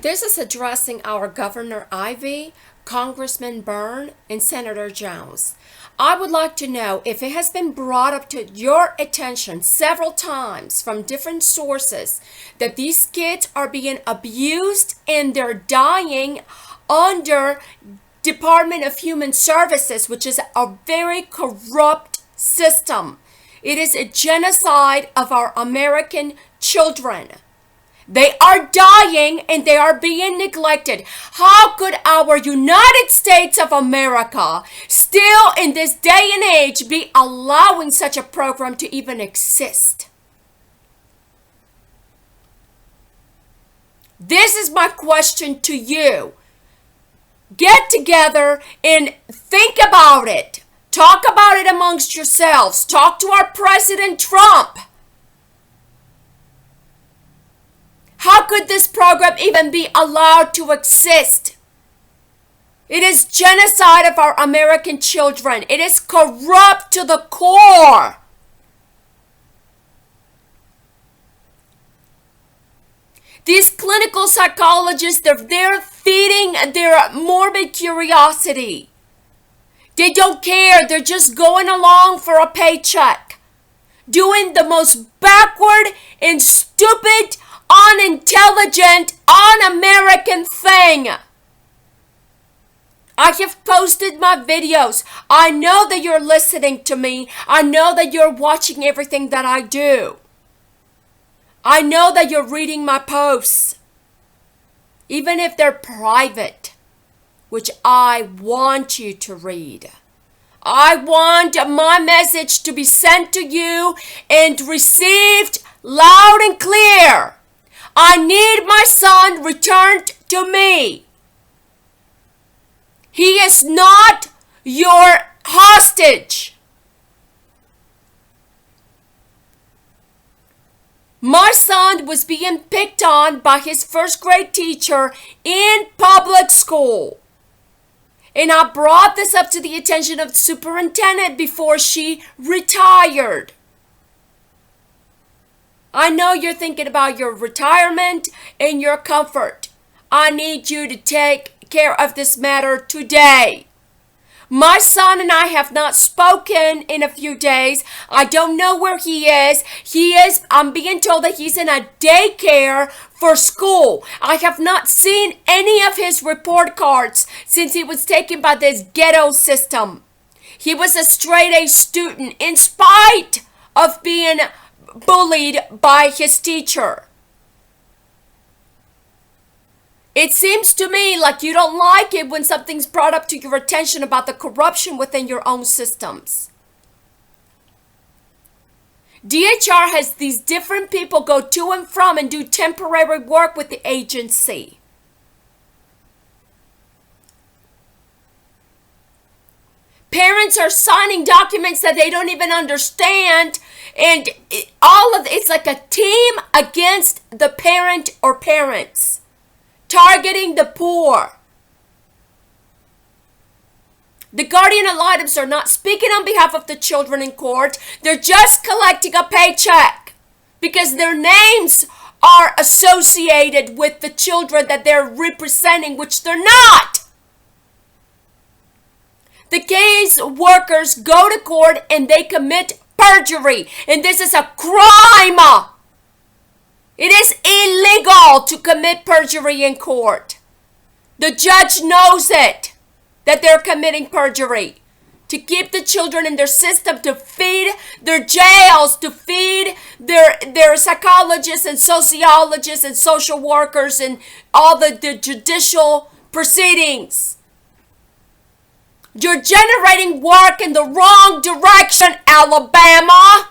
This is addressing our Governor Ivey, Congressman Byrne, and Senator Jones. I would like to know if it has been brought up to your attention several times from different sources that these kids are being abused and they're dying under Department of Human Services, which is a very corrupt system. It is a genocide of our American children. They are dying and they are being neglected. How could our United States of America still in this day and age be allowing such a program to even exist? This is my question to you. Get together and think about it. Talk about it amongst yourselves. Talk to our President Trump. How could this program even be allowed to exist? It is genocide of our American children. It is corrupt to the core. These clinical psychologists, they're feeding their morbid curiosity. They don't care. They're just going along for a paycheck. Doing the most backward and stupid, unintelligent, un-American thing. I have posted my videos. I know that you're listening to me. I know that you're watching everything that I do. I know that you're reading my posts, even if they're private, which I want you to read. I want my message to be sent to you and received loud and clear. I need my son returned to me. He is not your hostage. My son was being picked on by his first grade teacher in public school. And I brought this up to the attention of the superintendent before she retired. I know you're thinking about your retirement and your comfort. I need you to take care of this matter today. My son and I have not spoken in a few days. I don't know where he is. I'm being told that he's in a daycare for school. I have not seen any of his report cards since he was taken by this ghetto system. He was a straight A student in spite of being bullied by his teacher. It seems to me like you don't like it when something's brought up to your attention about the corruption within your own systems. D.H.R. has these different people go to and from and do temporary work with the agency. Parents are signing documents that they don't even understand, and it's like a team against the parent or parents, targeting the poor. The guardian ad litems are not speaking on behalf of the children in court. They're just collecting a paycheck because their names are associated with the children that they're representing, which they're not. The case workers go to court and they commit perjury, and this is a crime. It is illegal to commit perjury in court. The judge knows it, that they're committing perjury to keep the children in their system, to feed their jails, to feed their psychologists and sociologists and social workers and all the judicial proceedings. You're generating work in the wrong direction, Alabama.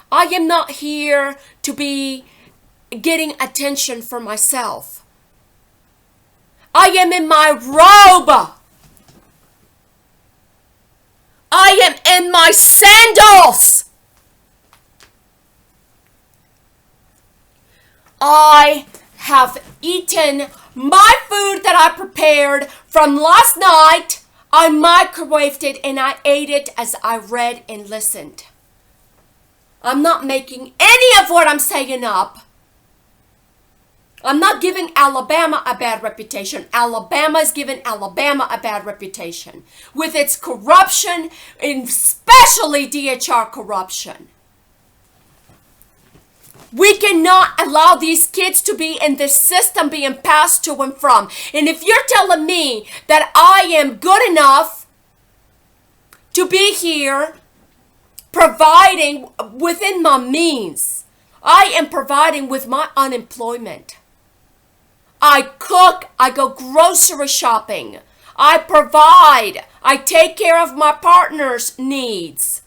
I am not here to be getting attention for myself. I am in my robe. I am in my sandals. I have eaten my food that I prepared from last night. I microwaved it and I ate it as I read and listened. I'm not making any of what I'm saying up. I'm not giving Alabama a bad reputation. Alabama is giving Alabama a bad reputation with its corruption, and especially D.H.R. corruption. We cannot allow these kids to be in this system being passed to and from. And if you're telling me that I am good enough to be here providing within my means, I am providing with my unemployment. I cook, I go grocery shopping, I provide, I take care of my partner's needs.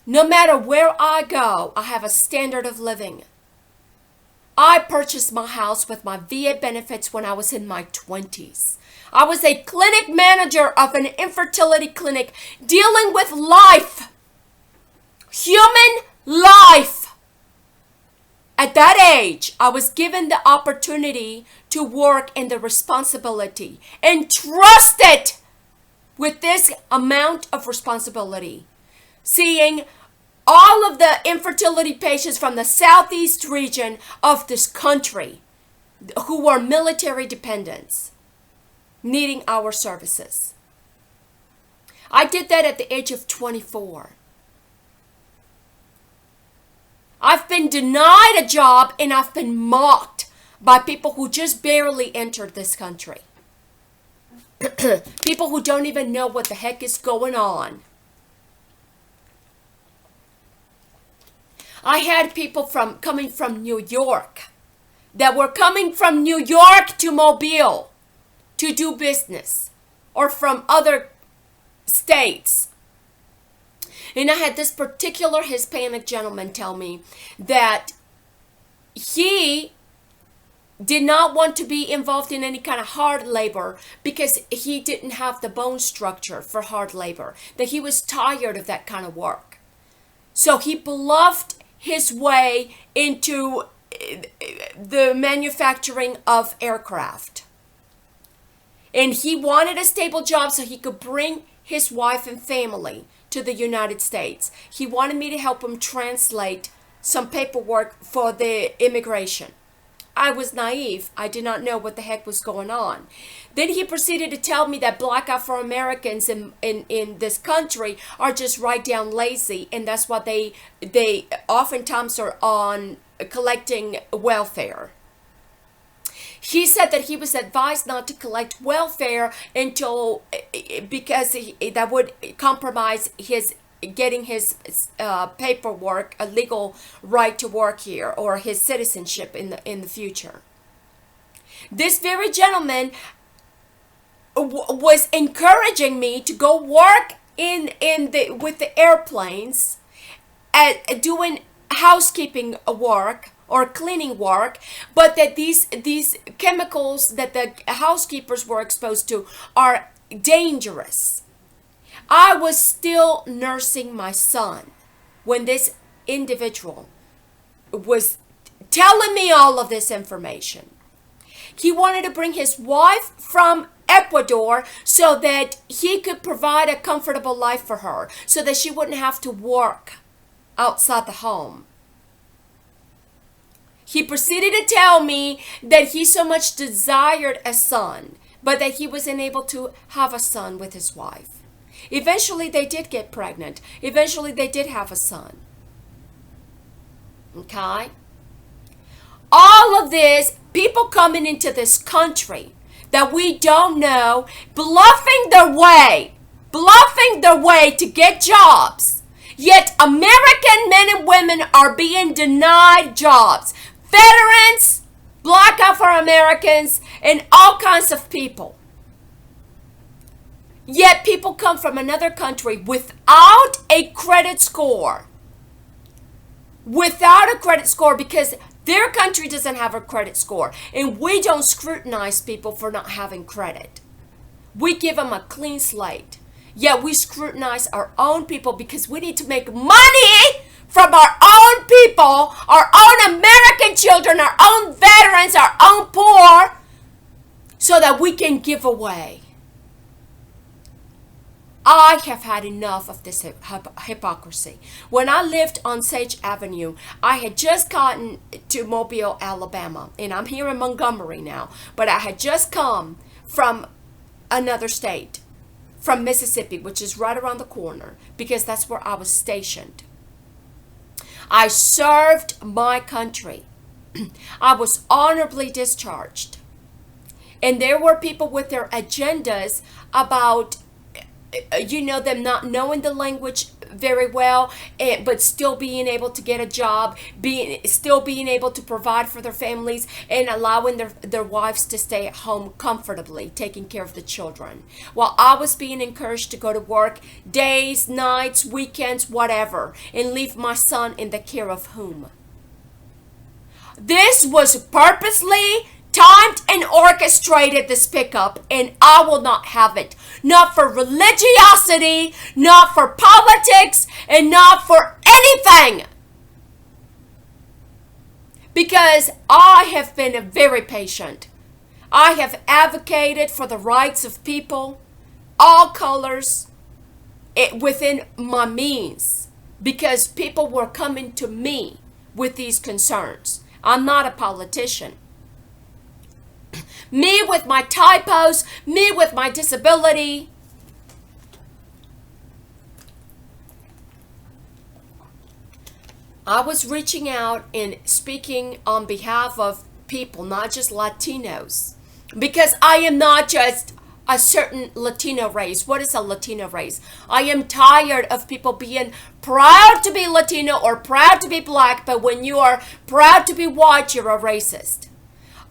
No matter where I go, I have a standard of living. I purchased my house with my VA benefits when I was in my 20s. I was a clinic manager of an infertility clinic dealing with life, human life. At that age, I was given the opportunity to work and the responsibility, entrusted with this amount of responsibility. Seeing all of the infertility patients from the southeast region of this country who were military dependents needing our services. I did that at the age of 24. I've been denied a job and I've been mocked by people who just barely entered this country. People who don't even know what the heck is going on. I had people coming from New York that were coming from New York to Mobile to do business, or from other states. And I had this particular Hispanic gentleman tell me that he did not want to be involved in any kind of hard labor because he didn't have the bone structure for hard labor, that he was tired of that kind of work. So he bluffed his way into the manufacturing of aircraft. And he wanted a stable job so he could bring his wife and family to the United States. He wanted me to help him translate some paperwork for the immigration. I was naive. I did not know what the heck was going on. Then he proceeded to tell me that black Afro-Americans in this country are just right down lazy, and that's why they oftentimes are on collecting welfare. He said that he was advised not to collect welfare until, because that would compromise his getting his paperwork, a legal right to work here, or his citizenship in the future. This very gentleman was encouraging me to go work with the airplanes, at doing housekeeping work or cleaning work, but that these chemicals that the housekeepers were exposed to are dangerous. I was still nursing my son when this individual was telling me all of this information. He wanted to bring his wife from Ecuador so that he could provide a comfortable life for her, so that she wouldn't have to work outside the home. He proceeded to tell me that he so much desired a son, but that he was unable to have a son with his wife. Eventually, they did get pregnant. Eventually, they did have a son. Okay? All of this, people coming into this country that we don't know, bluffing their way to get jobs. Yet American men and women are being denied jobs. Veterans, black Afro-Americans, and all kinds of people. Yet people come from another country without a credit score. Without a credit score, because their country doesn't have a credit score. And we don't scrutinize people for not having credit. We give them a clean slate. Yet we scrutinize our own people because we need to make money from our own people, our own American children, our own veterans, our own poor, so that we can give away. I have had enough of this hypocrisy. When I lived on Sage Avenue, I had just gotten to Mobile, Alabama, and I'm here in Montgomery now, but I had just come from another state, from Mississippi, which is right around the corner, because that's where I was stationed. I served my country. I was honorably discharged. And there were people with their agendas about, them not knowing the language very well, but still being able to get a job, still being able to provide for their families, and allowing their wives to stay at home comfortably, taking care of the children. While I was being encouraged to go to work days, nights, weekends, whatever, and leave my son in the care of whom? This was purposely timed and orchestrated, this pickup, and I will not have it. Not for religiosity, not for politics, and not for anything. Because I have been very patient. I have advocated for the rights of people, all colors, within my means, because people were coming to me with these concerns. I'm not a politician. Me with my typos, me with my disability. I was reaching out and speaking on behalf of people, not just Latinos, because I am not just a certain Latino race. What is a Latino race? I am tired of people being proud to be Latino or proud to be black, but when you are proud to be white, you're a racist.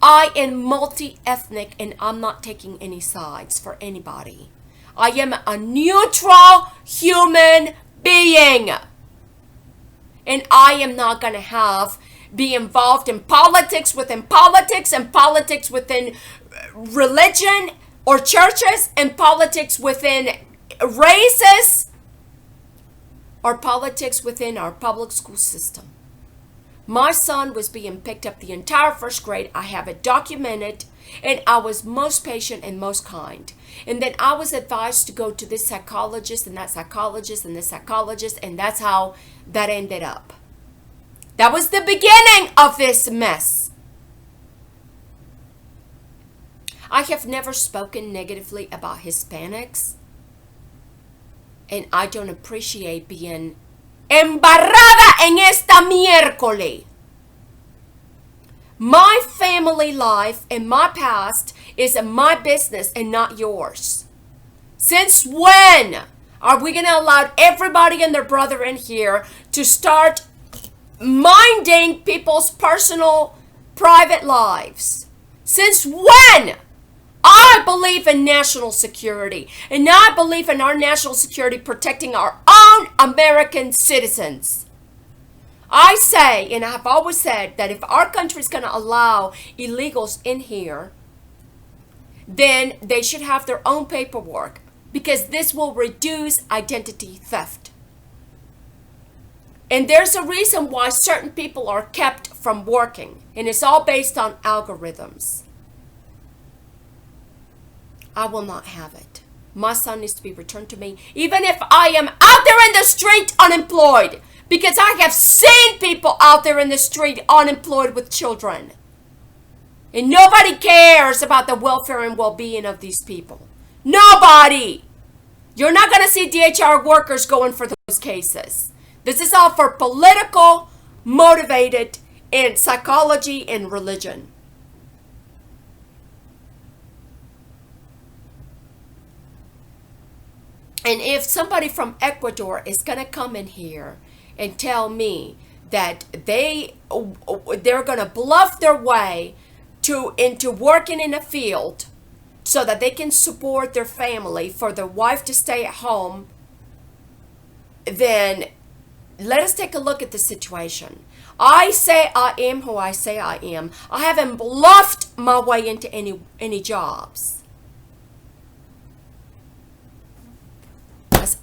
I am multi-ethnic, and I'm not taking any sides for anybody. I am a neutral human being. And I am not going to be involved in politics within politics, and politics within religion or churches, and politics within races, or politics within our public school system. My son was being picked up the entire first grade. I have it documented, and I was most patient and most kind. And then I was advised to go to this psychologist and that psychologist and this psychologist, and that's how that ended up. That was the beginning of this mess. I have never spoken negatively about Hispanics, and I don't appreciate being embarrada en esta miércoles. My family life and my past is my business and not yours. Since when are we going to allow everybody and their brother in here to start minding people's personal, private lives? Since when? I believe in national security, and I believe in our national security protecting our own American citizens. I say, and I've always said, that if our country is going to allow illegals in here, then they should have their own paperwork, because this will reduce identity theft. And there's a reason why certain people are kept from working, and it's all based on algorithms. I will not have it. My son needs to be returned to me, even if I am out there in the street unemployed, because I have seen people out there in the street unemployed with children. And nobody cares about the welfare and well-being of these people. Nobody. You're not going to see D.H.R. workers going for those cases. This is all for political, motivated, and psychology and religion. And if somebody from Ecuador is going to come in here and tell me that they're going to bluff their way into working in a field so that they can support their family, for their wife to stay at home, then let us take a look at the situation. I say I am who I say I am. I haven't bluffed my way into any jobs.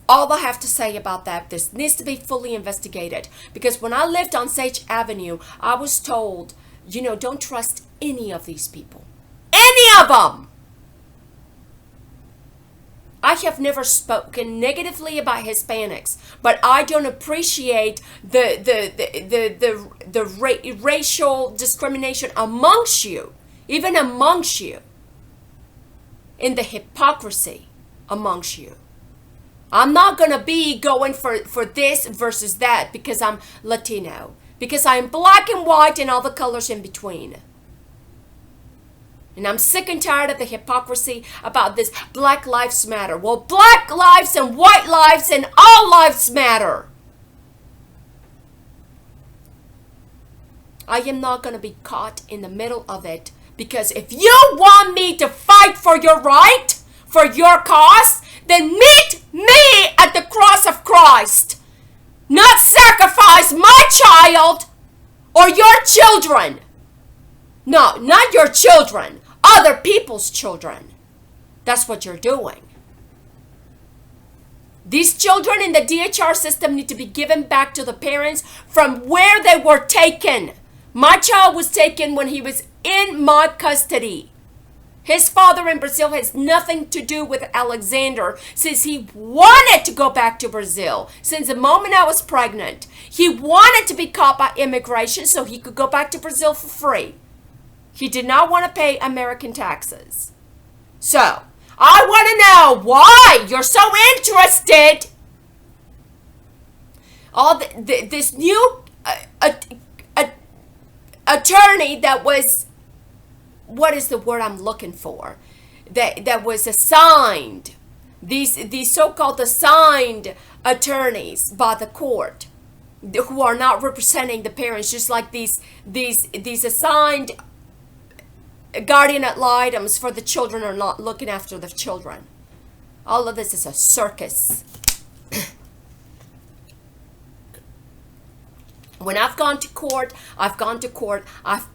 all I have to say about that. This needs to be fully investigated. Because when I lived on Sage Avenue, I was told, don't trust any of these people. Any of them! I have never spoken negatively about Hispanics, but I don't appreciate the racial discrimination amongst you, even amongst you, in the hypocrisy amongst you. I'm not going to be going for this versus that because I'm Latino, because I'm black and white and all the colors in between. And I'm sick and tired of the hypocrisy about this Black Lives Matter. Well, black lives and white lives and all lives matter. I am not going to be caught in the middle of it, because if you want me to fight for your right, for your cause, then meet me at the cross of Christ. Not sacrifice my child or your children. No, not your children. Other people's children. That's what you're doing. These children in the D.H.R. system need to be given back to the parents from where they were taken. My child was taken when he was in my custody. His father in Brazil has nothing to do with Alexander, since he wanted to go back to Brazil. Since the moment I was pregnant, he wanted to be caught by immigration so he could go back to Brazil for free. He did not want to pay American taxes. So, I want to know why you're so interested. This new attorney that was, what is the word I'm looking for? That was assigned, these so-called assigned attorneys by the court, who are not representing the parents, just like these assigned guardian ad litems for the children are not looking after the children. All of this is a circus. When I've gone to court, I've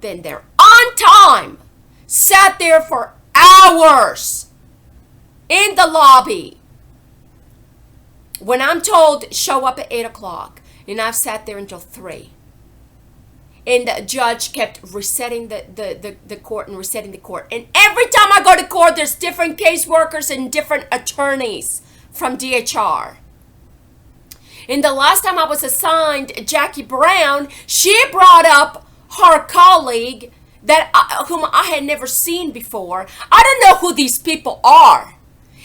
been there on time, sat there for hours in the lobby. When I'm told show up at 8 o'clock, and I've sat there until 3. And the judge kept resetting the court and resetting the court. And every time I go to court, there's different caseworkers and different attorneys from D.H.R. And the last time I was assigned Jackie Brown, she brought up her colleague whom I had never seen before. I don't know who these people are.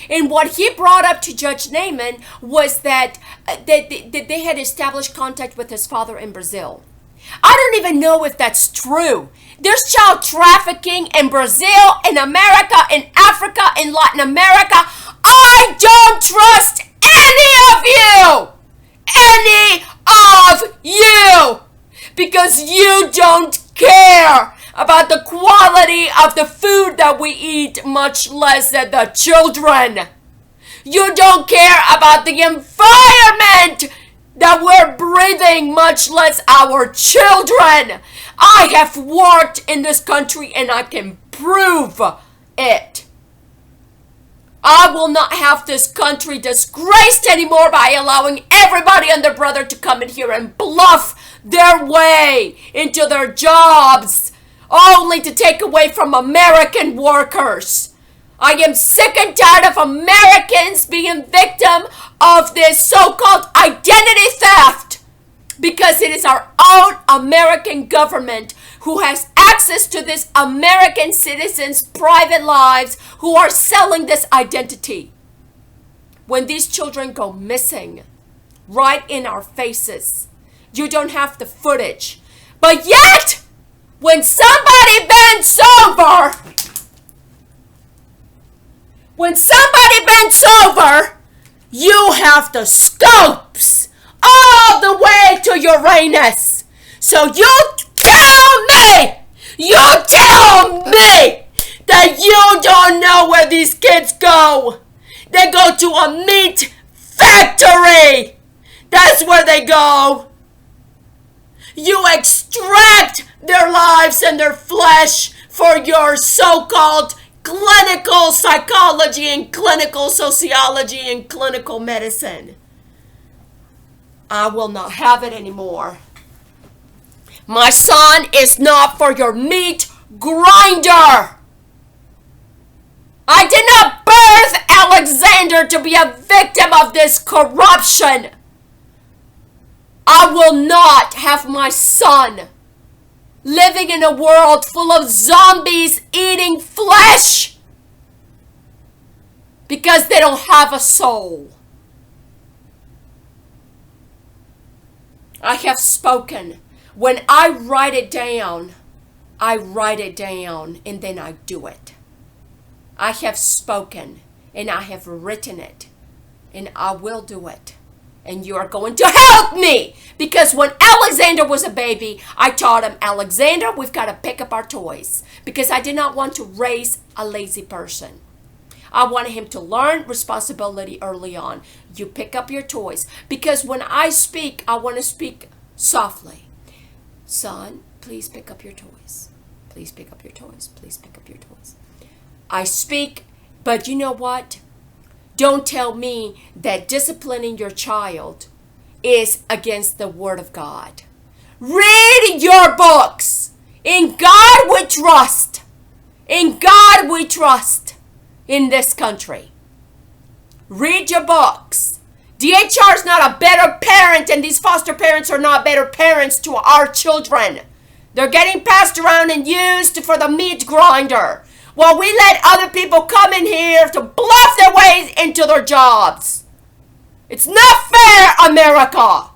And what he brought up to Judge Naaman was that they had established contact with his father in Brazil. I don't even know if that's true. There's child trafficking in Brazil, in America, in Africa, in Latin America. I don't trust any of you! Any of you! Because you don't care about the quality of the food that we eat, much less than the children. You don't care about the environment that we're breathing, much less our children. I have worked in this country and I can prove it. I will not have this country disgraced anymore by allowing everybody and their brother to come in here and bluff their way into their jobs, only to take away from American workers. I am sick and tired of Americans being victim of this so-called identity theft, because it is our own American government who has access to this American citizens' private lives, who are selling this identity. When these children go missing right in our faces, you don't have the footage. But yet, when somebody bends over, you have the scopes all the way to Uranus. So you tell me that you don't know where these kids go. They go to a meat factory. That's where they go. You extract their lives and their flesh for your so-called clinical psychology and clinical sociology and clinical medicine. I will not have it anymore. My son is not for your meat grinder. I did not birth Alexander to be a victim of this corruption. I will not have my son living in a world full of zombies eating flesh because they don't have a soul. I have spoken. When I write it down and then I do it. I have spoken and I have written it and I will do it. And you are going to help me, because when Alexander was a baby, I taught him, Alexander, we've got to pick up our toys, because I did not want to raise a lazy person. I wanted him to learn responsibility early on. You pick up your toys, because when I speak, I want to speak softly. Son, please pick up your toys. Please pick up your toys. Please pick up your toys. I speak, but you know what? Don't tell me that disciplining your child is against the Word of God. Read your books. In God we trust. In God we trust in this country. Read your books. D.H.R. is not a better parent, and these foster parents are not better parents to our children. They're getting passed around and used for the meat grinder, while we let other people come in here to bluff their ways into their jobs. It's not fair, America.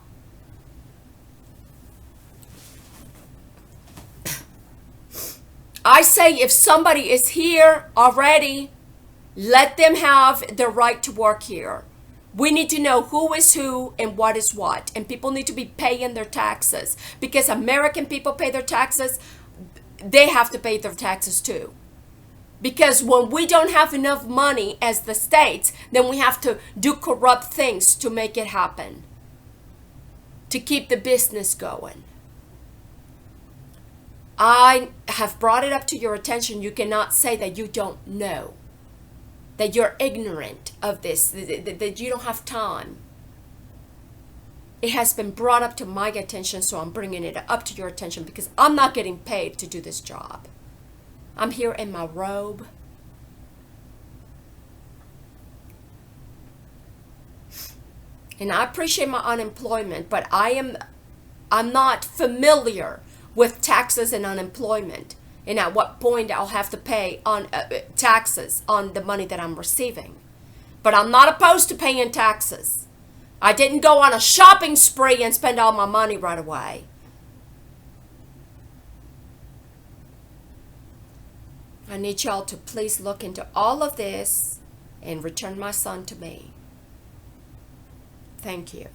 I say if somebody is here already, let them have the right to work here. We need to know who is who and what is what. And people need to be paying their taxes. Because American people pay their taxes, they have to pay their taxes too. Because when we don't have enough money as the states, then we have to do corrupt things to make it happen. To keep the business going. I have brought it up to your attention. You cannot say that you don't know. That you're ignorant of this. That you don't have time. It has been brought up to my attention, so I'm bringing it up to your attention because I'm not getting paid to do this job. I'm here in my robe. And I appreciate my unemployment, but I'm not familiar with taxes and unemployment. And at what point I'll have to pay on taxes on the money that I'm receiving. But I'm not opposed to paying taxes. I didn't go on a shopping spree and spend all my money right away. I need y'all to please look into all of this and return my son to me. Thank you.